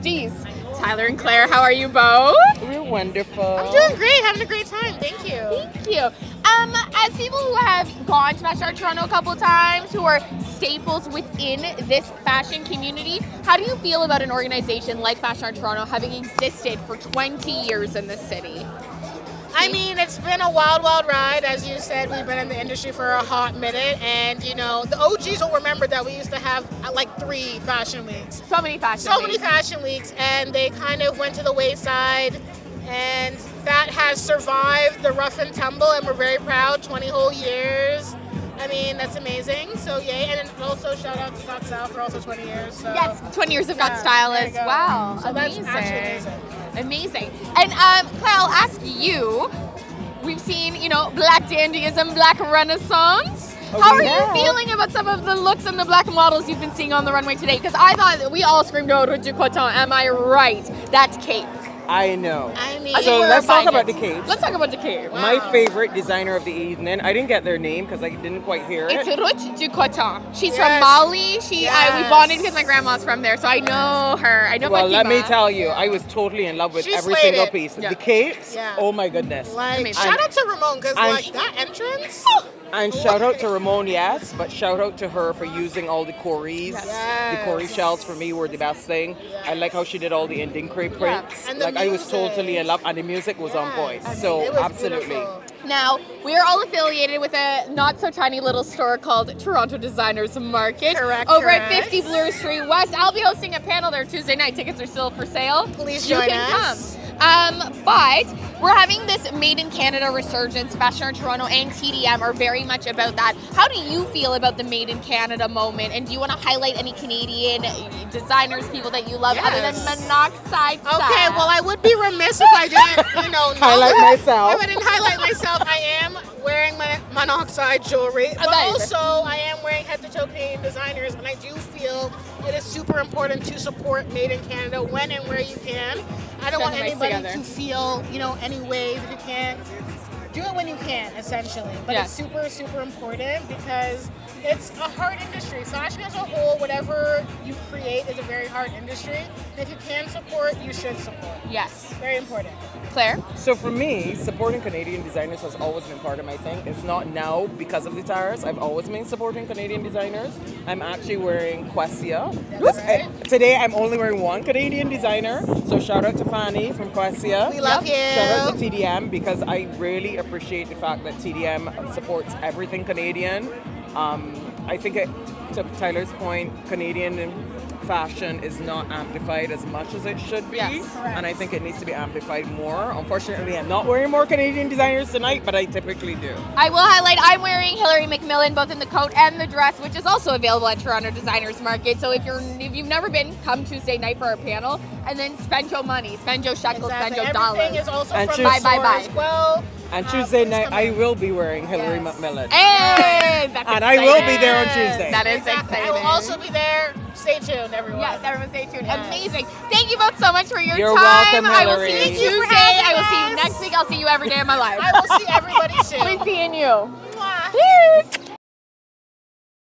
besties. Tyler and Claire, how are you both? We're wonderful. I'm doing great, having a great time. Thank you. Thank you. As people who have gone to Fashion Art Toronto a couple of times, who are staples within this fashion community, how do you feel about an organization like Fashion Art Toronto having existed for 20 years in this city? I mean, it's been a wild, wild ride. As you said, we've been in the industry for a hot minute. And, you know, the OGs will remember that we used to have like 3 fashion weeks. So many fashion weeks. And they kind of went to the wayside. And that has survived the rough and tumble. And we're very proud. 20 whole years. I mean, that's amazing. So, yay. And then also shout out to Scott South for also 20 years. So. Yes, 20 years of Got Stylist. Wow. So amazing. that's actually amazing. And Claire, I'll ask you, we've seen, you know, Black dandyism, Black Renaissance. How are you feeling about some of the looks and the Black models you've been seeing on the runway today? Because I thought that we all screamed out Rudder Coton. Am I right? That cape. I know. I mean, so let's talk about the capes. Let's talk about the cape. Wow. My favorite designer of the evening. I didn't get their name because I didn't quite hear it. It's Rudder du Coton. She's from Mali. We bonded because my grandma's from there, so I know her. I know. Well, Fatima. let me tell you, I was totally in love with every single piece. Yeah. The capes. Yeah. Oh my goodness. Like, shout out to Ramon because like that entrance. And shout out to Ramon, yes, but shout out to her for using all the Cories. Yes. The Cory shells for me were the best thing. Yes. I like how she did all the Indian crepe prints. And the like I was music. totally in love, and the music was on point. So it was absolutely. beautiful. Now, we are all affiliated with a not so tiny little store called Toronto Designers Market. Correct, Over correct. at 50 Bloor Street West. I'll be hosting a panel there Tuesday night. Tickets are still for sale. Please You join can us. come. But we're having this Made in Canada resurgence. Fashion Art Toronto and TDM are very much about that. How do you feel about the Made in Canada moment? And do you want to highlight any Canadian designers, people that you love, other than Monoxide? Okay, well, I would be remiss if I didn't, you know, Highlight myself. If I didn't highlight myself, I am wearing my Monoxide jewelry, but also I am wearing head-to-toe Canadian designers, and I do feel it is super important to support Made in Canada when and where you can. I don't want anybody to feel, you know, any way that you can't. Do it when you can, essentially. But it's super, super important because it's a hard industry. Fashion as a whole, whatever you create is a very hard industry. And if you can support, you should support. Yes. Very important. Claire? So for me, supporting Canadian designers has always been part of my thing. It's not now because of the tariffs. I've always been supporting Canadian designers. I'm actually wearing Questia. Today I'm only wearing one Canadian designer. So shout out to Fanny from Questia. We love you. Shout out to TDM because I really appreciate the fact that TDM supports everything Canadian. I think to Tyler's point, Canadian fashion is not amplified as much as it should be, and I think it needs to be amplified more. Unfortunately, I'm not wearing more Canadian designers tonight, but I typically do. I will highlight, I'm wearing Hilary McMillan both in the coat and the dress, which is also available at Toronto Designers Market. So if you've never been, come Tuesday night for our panel, and then spend your money, spend your shekels, spend your dollars. Everything is also And from choose- the store as well. And Tuesday night, I will be wearing Hilary McMillan. Hey, that's and I will be there on Tuesday. That is Exactly. exciting. I will also be there. Stay tuned, everyone. Yes, everyone stay tuned. Yes. Amazing. Thank you both so much for your You're time. welcome, I will Hilary. see you Thank you Tuesday. for having I will see us. you next week. I'll see you every day of my life. I will see everybody soon. We'll be seeing you. Mwah. Cheers.